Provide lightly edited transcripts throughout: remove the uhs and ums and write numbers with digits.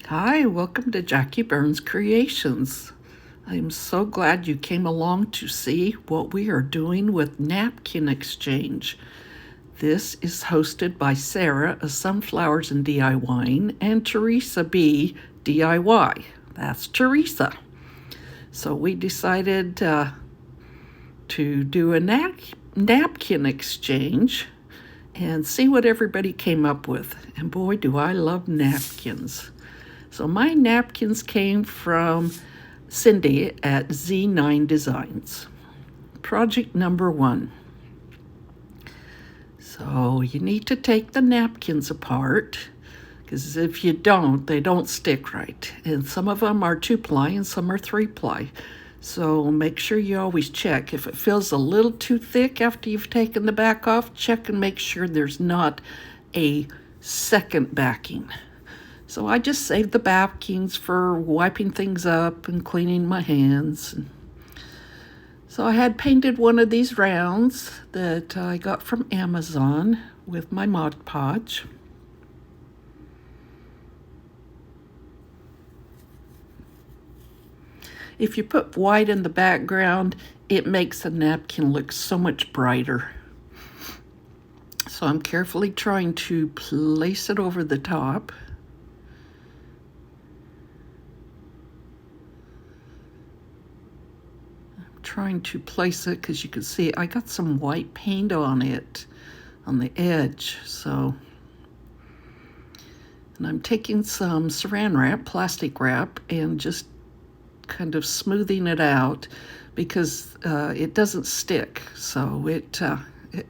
Hi, welcome to Jackie Burns Creations. I'm so glad you came along to see what we are doing with Napkin Exchange. This is hosted by Sarah of Sunflowers and DIYing and Theresa B, DIY. That's Theresa. So we decided to do a napkin exchange and see what everybody came up with. And boy, do I love napkins. So my napkins came from Cynde at Z9 Designs. Project number 1. So you need to take the napkins apart, because if you don't, they don't stick right. And some of them are 2-ply and some are 3-ply. So make sure you always check. If it feels a little too thick after you've taken the back off, check and make sure there's not a second backing. So I just saved the backings for wiping things up and cleaning my hands. So I had painted one of these rounds that I got from Amazon with my Mod Podge. If you put white in the background, it makes a napkin look so much brighter. So I'm carefully trying to place it over the top. Trying to place it because you can see I got some white paint on it on the edge. And I'm taking some saran wrap, plastic wrap, and just kind of smoothing it out because it doesn't stick, so it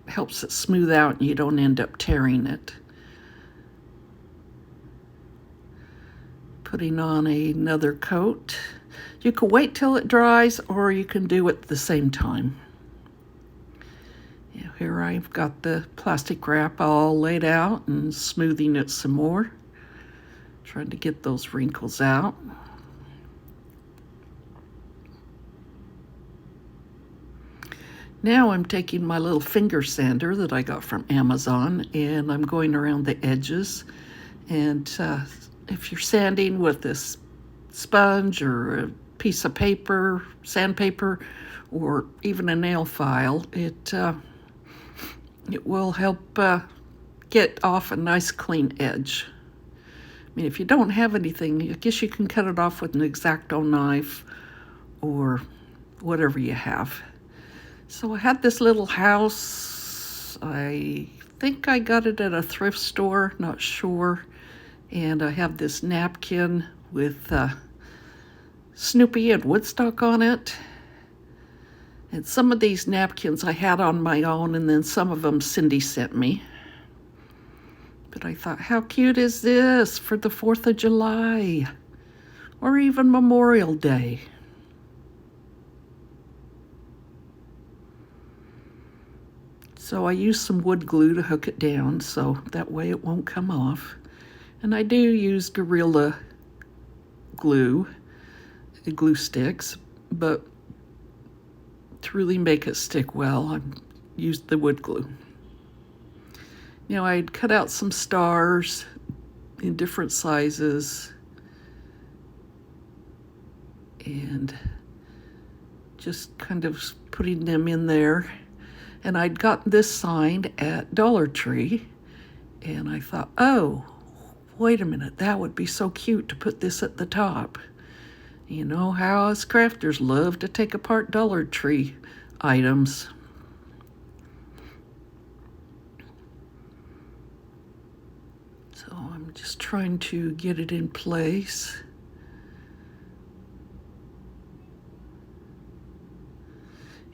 helps it smooth out and you don't end up tearing it. Putting on another coat. You can wait till it dries, or you can do it at the same time. Here I've got the plastic wrap all laid out and smoothing it some more. Trying to get those wrinkles out. Now I'm taking my little finger sander that I got from Amazon, and I'm going around the edges. And if you're sanding with this sponge or a piece of paper, sandpaper, or even a nail file, it will help get off a nice clean edge. I mean, if you don't have anything, I guess you can cut it off with an X-Acto knife or whatever you have. So I had this little house. I think I got it at a thrift store, not sure. And I have this napkin with Snoopy and Woodstock on it. And some of these napkins I had on my own, and then some of them Cynde sent me. But I thought, how cute is this for the 4th of July? Or even Memorial Day. So I used some wood glue to hook it down so that way it won't come off. And I do use Gorilla glue sticks, but to really make it stick well, I used the wood glue. I'd cut out some stars in different sizes and just kind of putting them in there. And I'd gotten this sign at Dollar Tree, and I thought, oh, wait a minute, that would be so cute to put this at the top. You know how us crafters love to take apart Dollar Tree items. So I'm just trying to get it in place.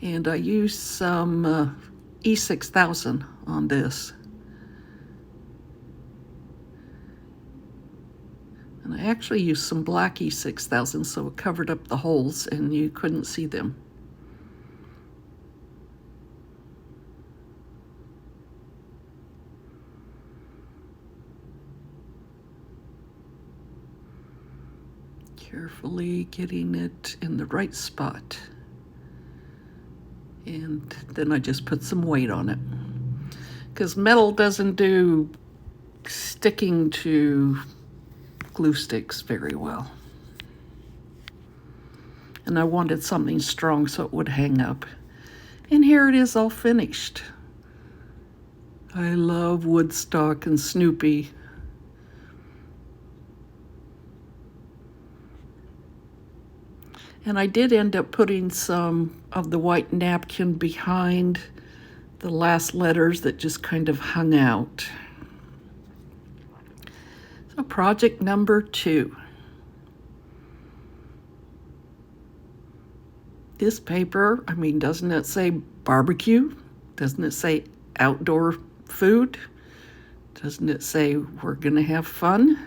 And I used some E6000 on this. And I actually used some black E6000 so it covered up the holes and you couldn't see them. Carefully getting it in the right spot. And then I just put some weight on it. Because metal doesn't do sticking to glue sticks very well. And I wanted something strong so it would hang up. And here it is all finished. I love Woodstock and Snoopy. And I did end up putting some of the white napkin behind the last letters that just kind of hung out. So project number 2. This paper, I mean, doesn't it say barbecue? Doesn't it say outdoor food? Doesn't it say we're gonna have fun?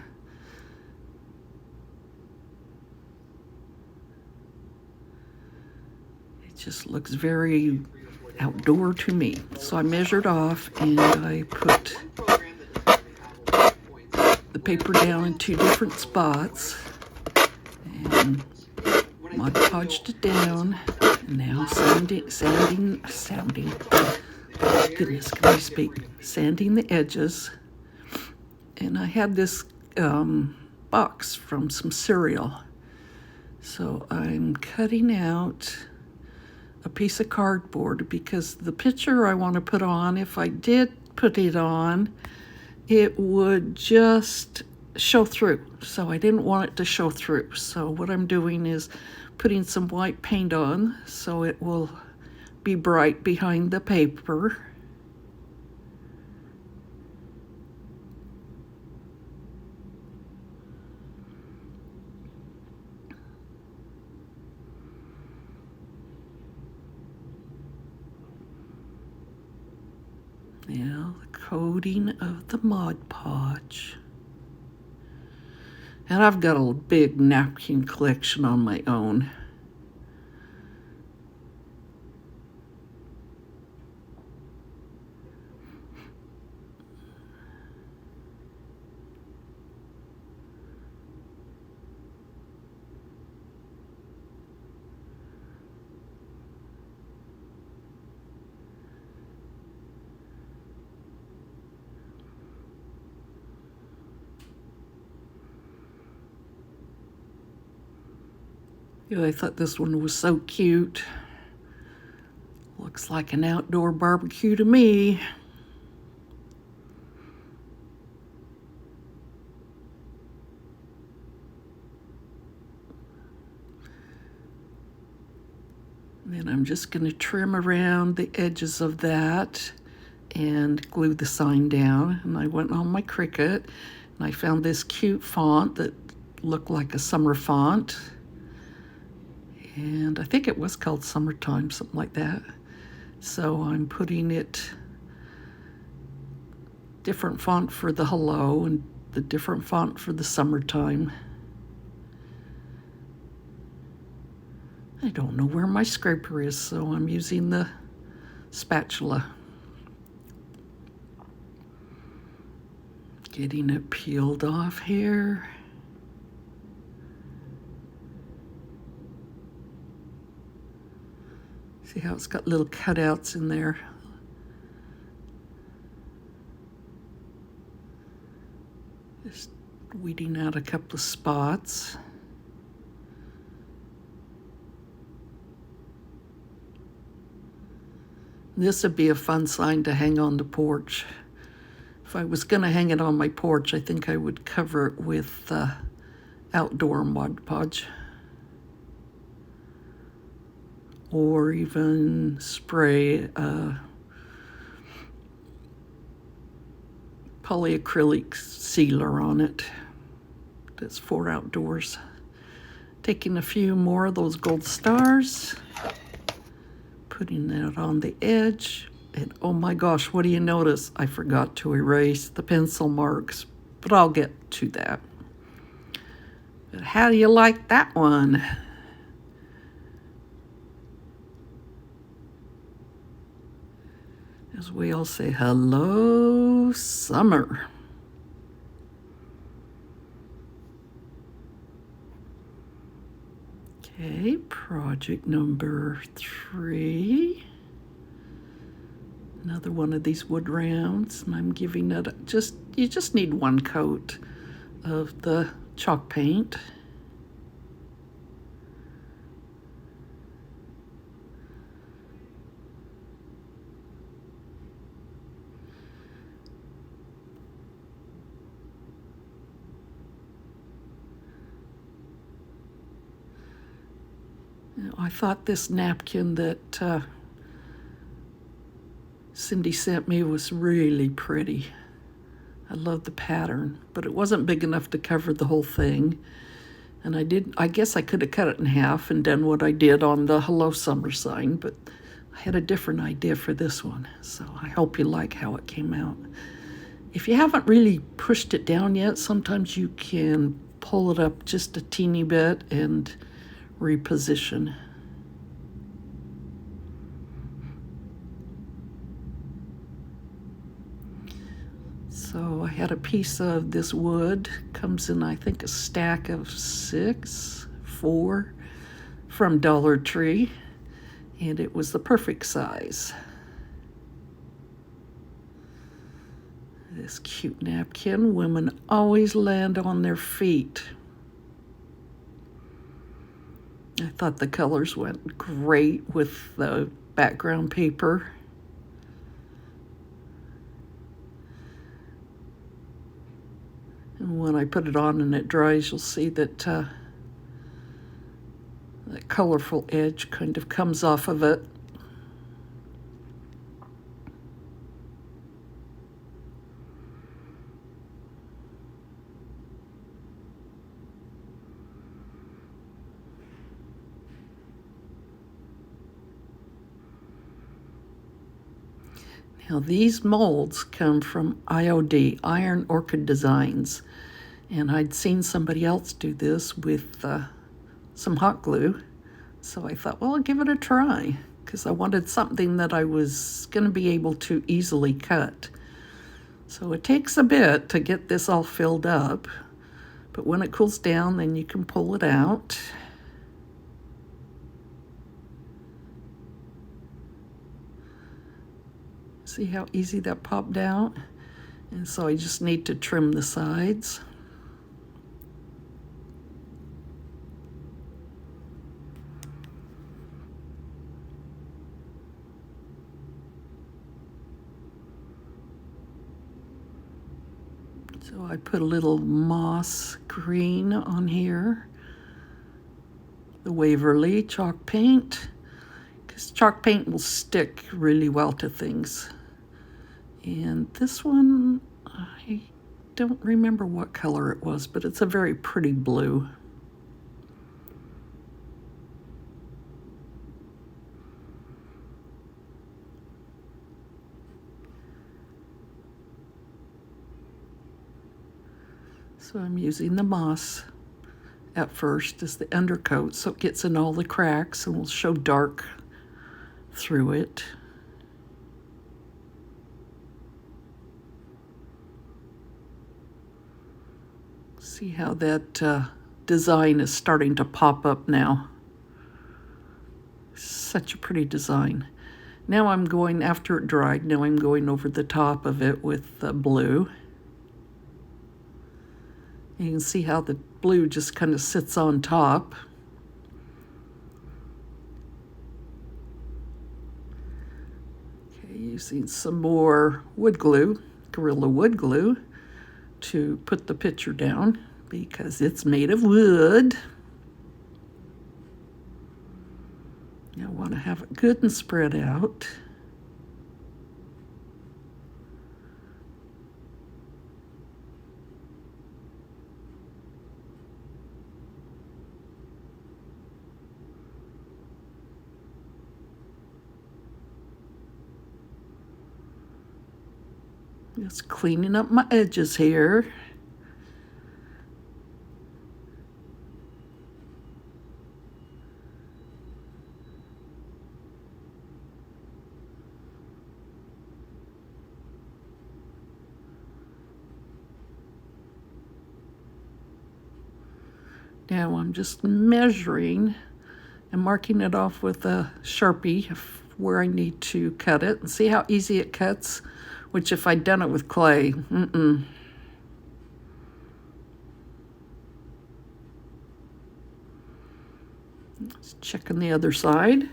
It just looks very outdoor to me. So I measured off and I put the paper down in 2 different spots and Mod Podged it down. Now sanding, goodness, can I speak? Sanding the edges. And I had this box from some cereal. So I'm cutting out a piece of cardboard because the picture I want to put on, if I did put it on, it would just show through. So I didn't want it to show through. So what I'm doing is putting some white paint on so it will be bright behind the paper. Now the coating of the Mod Podge. And I've got a big napkin collection on my own. I thought this one was so cute. Looks like an outdoor barbecue to me. Then I'm just going to trim around the edges of that and glue the sign down. And I went on my Cricut and I found this cute font that looked like a summer font. And I think it was called Summertime, something like that. So I'm putting it different font for the hello and the different font for the summertime. I don't know where my scraper is, so I'm using the spatula. Getting it peeled off here. See how it's got little cutouts in there? Just weeding out a couple of spots. This would be a fun sign to hang on the porch. If I was gonna hang it on my porch, I think I would cover it with outdoor Mod Podge. Or even spray polyacrylic sealer on it. That's for outdoors. Taking a few more of those gold stars, putting that on the edge, and oh my gosh, what do you notice? I forgot to erase the pencil marks, but I'll get to that. But how do you like that one? As we all say, hello, summer. Okay, project number 3. Another one of these wood rounds, and I'm giving it you just need one coat of the chalk paint. I thought this napkin that Cynde sent me was really pretty. I love the pattern, but it wasn't big enough to cover the whole thing. And I guess I could have cut it in half and done what I did on the Hello Summer sign, but I had a different idea for this one. So I hope you like how it came out. If you haven't really pushed it down yet, sometimes you can pull it up just a teeny bit and reposition. So I had a piece of this wood, comes in I think a stack of 4 from Dollar Tree, and it was the perfect size. This cute napkin, women always land on their feet. I thought the colors went great with the background paper. And when I put it on and it dries, you'll see that that colorful edge kind of comes off of it. Now these molds come from IOD, Iron Orchid Designs, and I'd seen somebody else do this with some hot glue, so I thought, well, I'll give it a try, because I wanted something that I was going to be able to easily cut. So it takes a bit to get this all filled up, but when it cools down, then you can pull it out. See how easy that popped out? And so I just need to trim the sides. So I put a little moss green on here. The Waverly chalk paint, because chalk paint will stick really well to things. And this one, I don't remember what color it was, but it's a very pretty blue. So I'm using the moss at first as the undercoat, so it gets in all the cracks and will show dark through it. See how that design is starting to pop up now. Such a pretty design. Now I'm going, after it dried, now I'm going over the top of it with blue. You can see how the blue just kind of sits on top. Okay, using some more wood glue, Gorilla wood glue, to put the picture down because it's made of wood. I want to have it good and spread out. Just cleaning up my edges here. Now I'm just measuring and marking it off with a Sharpie where I need to cut it, and see how easy it cuts, which if I'd done it with clay, Let's check on the other side.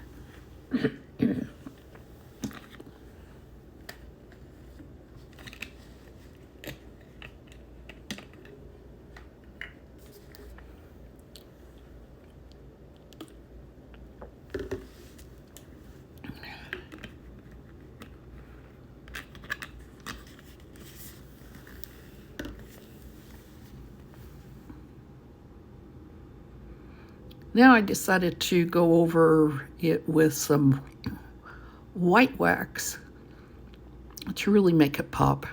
Now I decided to go over it with some white wax to really make it pop.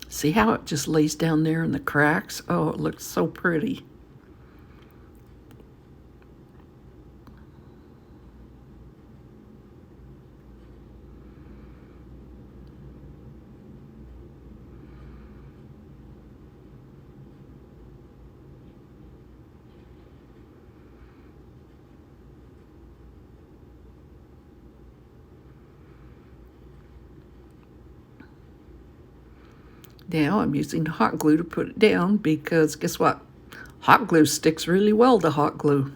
See how it just lays down there in the cracks? Oh, it looks so pretty. Now I'm using hot glue to put it down because guess what? Hot glue sticks really well to hot glue.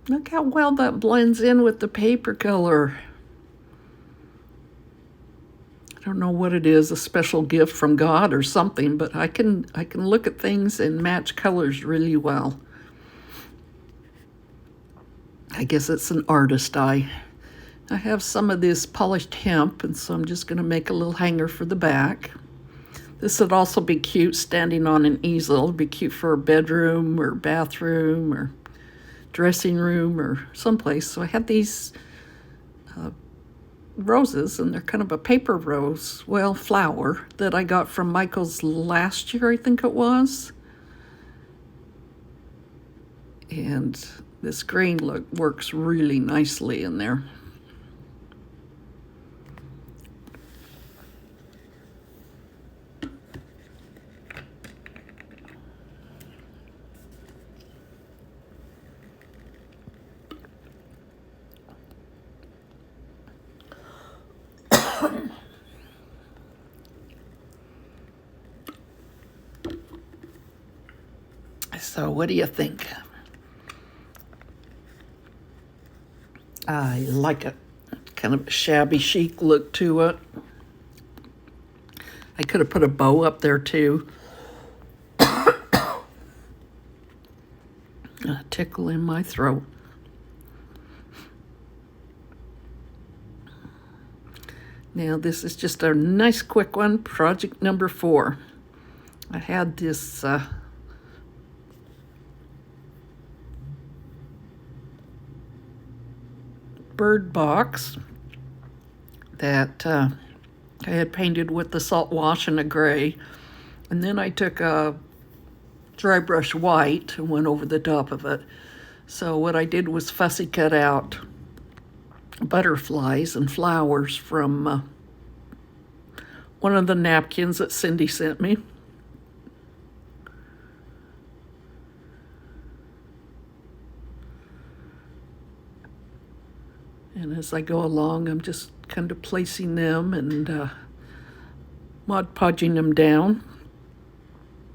Look how well that blends in with the paper color. I don't know what it is, a special gift from God or something, but I can look at things and match colors really well. I guess it's an artist eye. I have some of this polished hemp, and so I'm just going to make a little hanger for the back. This would also be cute standing on an easel. It'd be cute for a bedroom or bathroom or dressing room or someplace. So I had these roses, and they're kind of a paper rose, well, flower, that I got from Michael's last year, I think it was. And this green look works really nicely in there. So what do you think? I like it. Kind of a shabby chic look to it. I could have put a bow up there too. A tickle in my throat. Now this is just a nice quick one, project number 4. I had this bird box that I had painted with the salt wash and a gray, and then I took a dry brush white and went over the top of it. So what I did was fussy cut out butterflies and flowers from one of the napkins that Cynde sent me. And as I go along, I'm just kind of placing them and Mod Podging them down.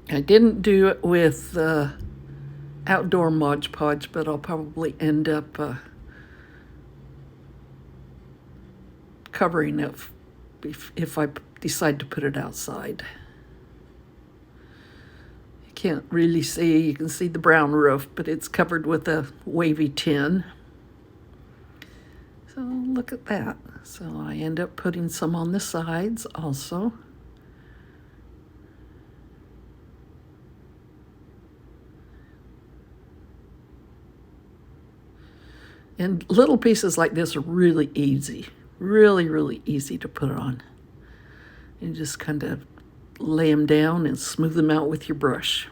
I didn't do it with outdoor Mod Podge, but I'll probably end up covering it if I decide to put it outside. You can't really see, you can see the brown roof, but it's covered with a wavy tin. So look at that. So I end up putting some on the sides also. And little pieces like this are really easy, really easy to put on. You just kind of lay them down and smooth them out with your brush.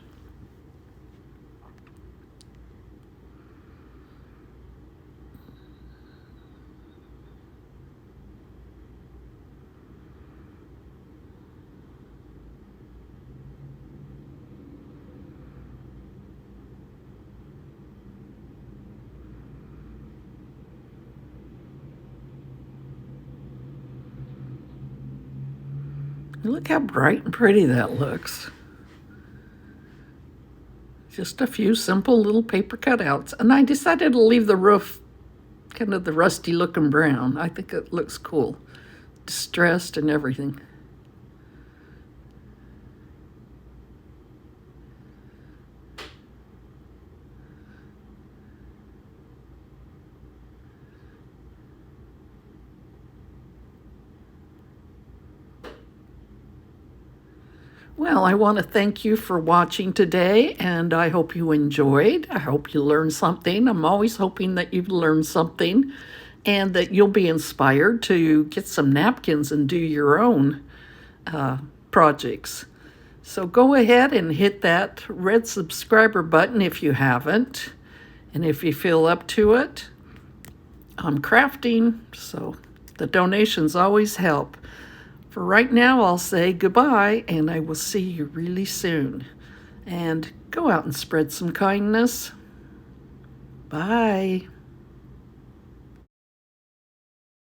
Look how bright and pretty that looks. Just a few simple little paper cutouts. And I decided to leave the roof kind of the rusty looking brown. I think it looks cool. Distressed and everything. Well, I want to thank you for watching today, and I hope you enjoyed. I hope you learned something. I'm always hoping that you've learned something and that you'll be inspired to get some napkins and do your own projects. So go ahead and hit that red subscriber button if you haven't. And if you feel up to it, I'm crafting, so the donations always help. For right now, I'll say goodbye, and I will see you really soon. And go out and spread some kindness. Bye.